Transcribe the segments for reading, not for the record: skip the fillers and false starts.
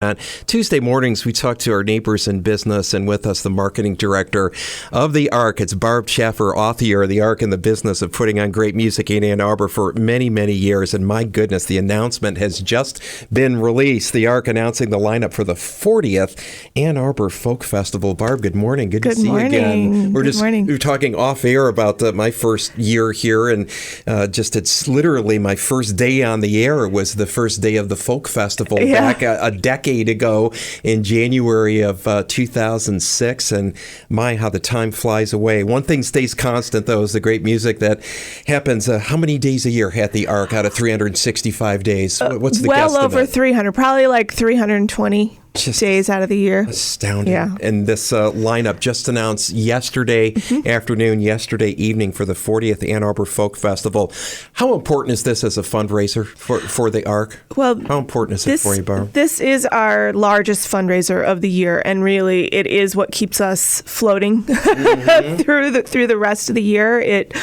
On Tuesday mornings, we talk to our neighbors in business, and with us, the marketing director of the ARC. It's Barb Schaffer, author of the ARC, in the business of putting on great music in Ann Arbor for many, many years. And my goodness, the announcement has just been released. The ARC announcing the lineup for the 40th Ann Arbor Folk Festival. Barb, good morning. Good to see you again. We're talking off air about my first year here, and it's literally my first day on the air was the first day of the Folk Festival back a decade ago in January of 2006, and my, how the time flies away. One thing stays constant, though, is the great music that happens how many days a year at the ARC out of 365 days? What's the well guesstimate? Over 300, probably like 320 days out of the year. Astounding. Yeah. And this lineup just announced yesterday afternoon, yesterday evening for the 40th Ann Arbor Folk Festival. How important is this as a fundraiser for the ARC? Well, how important is it for you, Barb? This is our largest fundraiser of the year, and really it is what keeps us floating through the rest of the year. It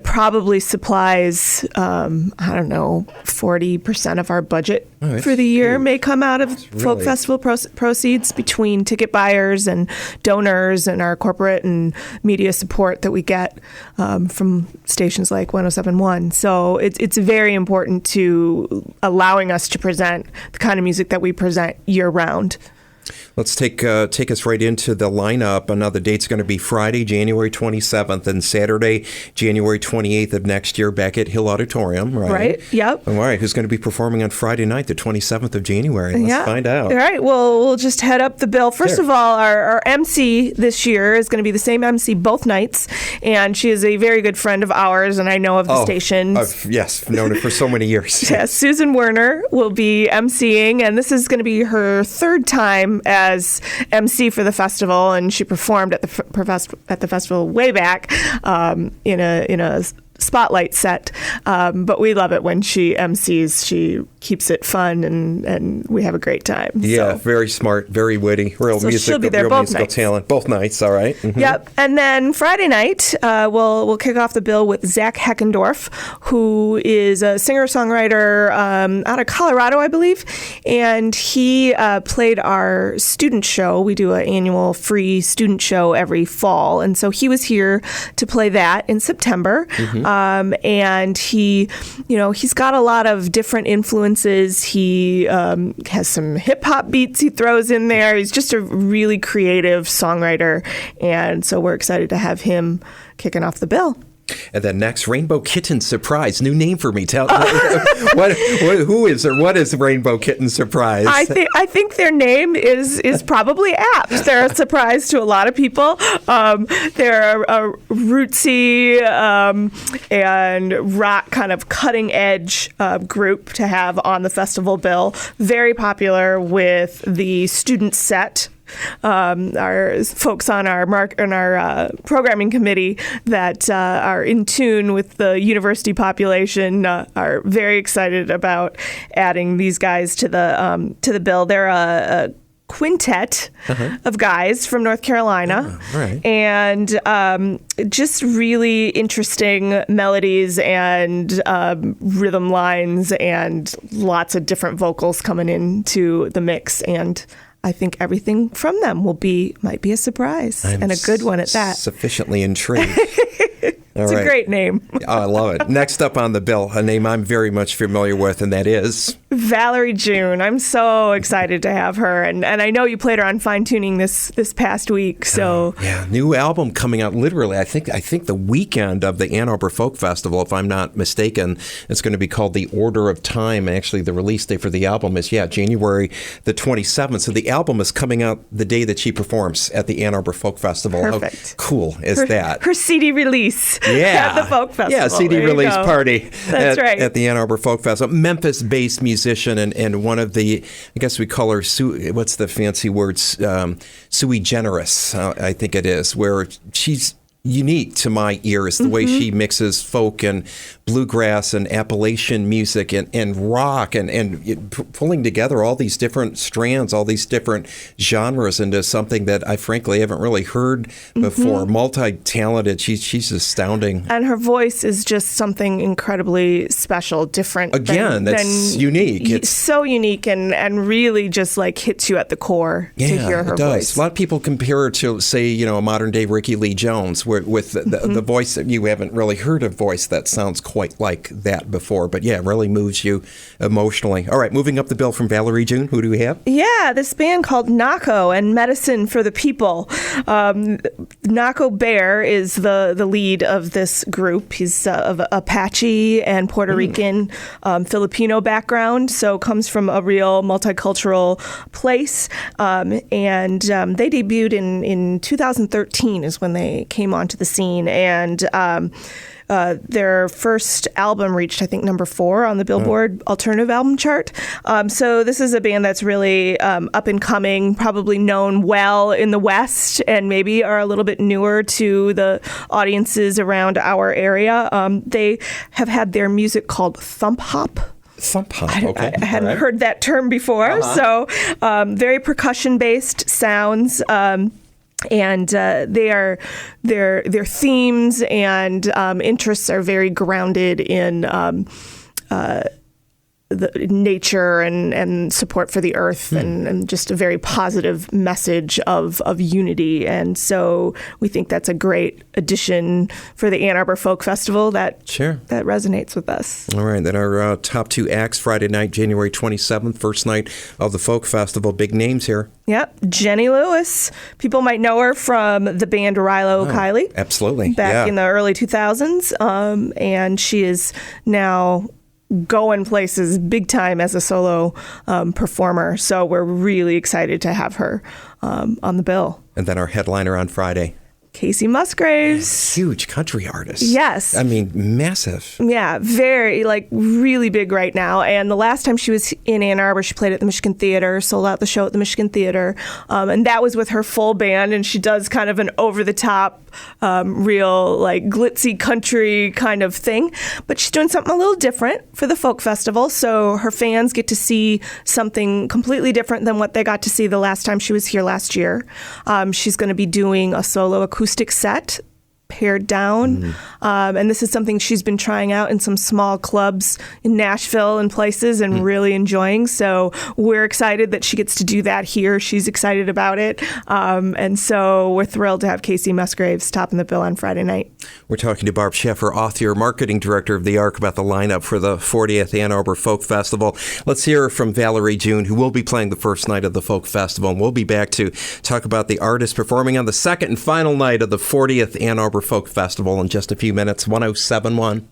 probably supplies, 40% of our budget for the year may come out of Folk Festival proceeds, between ticket buyers and donors and our corporate and media support that we get from stations like 107.1. So it's very important to allowing us to present the kind of music that we present year round. Let's take us right into the lineup. Now, the date's going to be Friday, January 27th, and Saturday, January 28th of next year, back at Hill Auditorium, right? Right, yep. All right, who's going to be performing on Friday night, the 27th of January? Let's find out. All right, well, we'll just head up the bill. First of all, our MC this year is going to be the same MC both nights, and she is a very good friend of ours, and I know of the station. Yes, known her for so many years. Yes, Susan Werner will be MCing, and this is going to be her third time as MC for the festival, and she performed at the festival way back in a spotlight set, but we love it when she MCs. She keeps it fun, and we have a great time. Yeah, very smart, very witty, real musical talent. Both nights, all right. Mm-hmm. Yep. And then Friday night, we'll kick off the bill with Zach Heckendorf, who is a singer-songwriter out of Colorado, I believe, and he played our student show. We do an annual free student show every fall, and so he was here to play that in September. Mm-hmm. And he's got a lot of different influences. He has some hip hop beats he throws in there. He's just a really creative songwriter. And so we're excited to have him kicking off the bill. And then next, Rainbow Kitten Surprise. New name for me. Tell who is or what is Rainbow Kitten Surprise? I think their name is probably apt. They're a surprise to a lot of people. They're a rootsy and rock kind of cutting edge group to have on the festival bill. Very popular with the student set. Our folks on our programming committee that are in tune with the university population are very excited about adding these guys to the bill. They're a quintet of guys from North Carolina, and just really interesting melodies and rhythm lines and lots of different vocals coming into the mix, and I think everything from them might be a surprise, and a good one at that. Sufficiently intrigued. It's a great name. Oh, I love it. Next up on the bill, a name I'm very much familiar with, and that is Valerie June. I'm so excited to have her, and I know you played her on Fine Tuning this past week. So new album coming out literally. I think the weekend of the Ann Arbor Folk Festival, if I'm not mistaken. It's going to be called The Order of Time. Actually, the release date for the album is January the 27th. So the album is coming out the day that she performs at the Ann Arbor Folk Festival. Perfect. How cool is that? Her CD release. At the Folk Festival. Yeah, CD release party. That's right. At the Ann Arbor Folk Festival. Memphis-based musician and one of the, I guess we call her, what's the fancy words? Sui generis, I think it is, where she's unique to my ears, the way she mixes folk and bluegrass and Appalachian music and rock and pulling together all these different strands, all these different genres into something that I frankly haven't really heard before. Multi-talented. She's astounding. And her voice is just something incredibly special, different. Again, that's unique. It's so unique and really just like hits you at the core to hear her it does. voice. A lot of people compare her to, say, a modern day Ricky Lee Jones, with the voice that you haven't really heard a voice that sounds quite like that before. But yeah, it really moves you emotionally. All right, moving up the bill from Valerie June, who do we have? Yeah, this band called NACO and Medicine for the People. NACO Bear is the lead of this group. He's of Apache and Puerto Rican Filipino background, so comes from a real multicultural place. And they debuted in 2013 is when they came onto the scene. And their first album reached, I think, number 4 on the Billboard Alternative Album Chart. So this is a band that's really up and coming, probably known well in the West, and maybe are a little bit newer to the audiences around our area. They have had their music called thump hop. Thump hop, okay. I hadn't heard that term before. So very percussion-based sounds. And their themes and interests are very grounded in the nature and support for the earth and just a very positive message of unity. And so we think that's a great addition for the Ann Arbor Folk Festival that resonates with us. All right, then our top 2 acts Friday night, January 27th, first night of the Folk Festival. Big names here. Yep, Jenny Lewis. People might know her from the band Rilo Kiley. Absolutely. Back in the early 2000s. And she is now going places big time as a solo performer. So we're really excited to have her on the bill. And then our headliner on Friday. Casey Musgraves. Huge country artist. Yes. I mean, massive. Yeah, very, really big right now. And the last time she was in Ann Arbor, she played at the Michigan Theater, sold out the show at the Michigan Theater. And that was with her full band. And she does kind of an over-the-top, real, glitzy country kind of thing. But she's doing something a little different for the Folk Festival. So her fans get to see something completely different than what they got to see the last time she was here last year. She's going to be doing a solo acoustic set, pared down. And this is something she's been trying out in some small clubs in Nashville and places and really enjoying. So we're excited that she gets to do that here. She's excited about it. And so we're thrilled to have Casey Musgraves topping the bill on Friday night. We're talking to Barb Sheffer, author, marketing director of the ARC, about the lineup for the 40th Ann Arbor Folk Festival. Let's hear from Valerie June, who will be playing the first night of the Folk Festival. And we'll be back to talk about the artists performing on the second and final night of the 40th Ann Arbor Folk Festival in just a few minutes. 107.1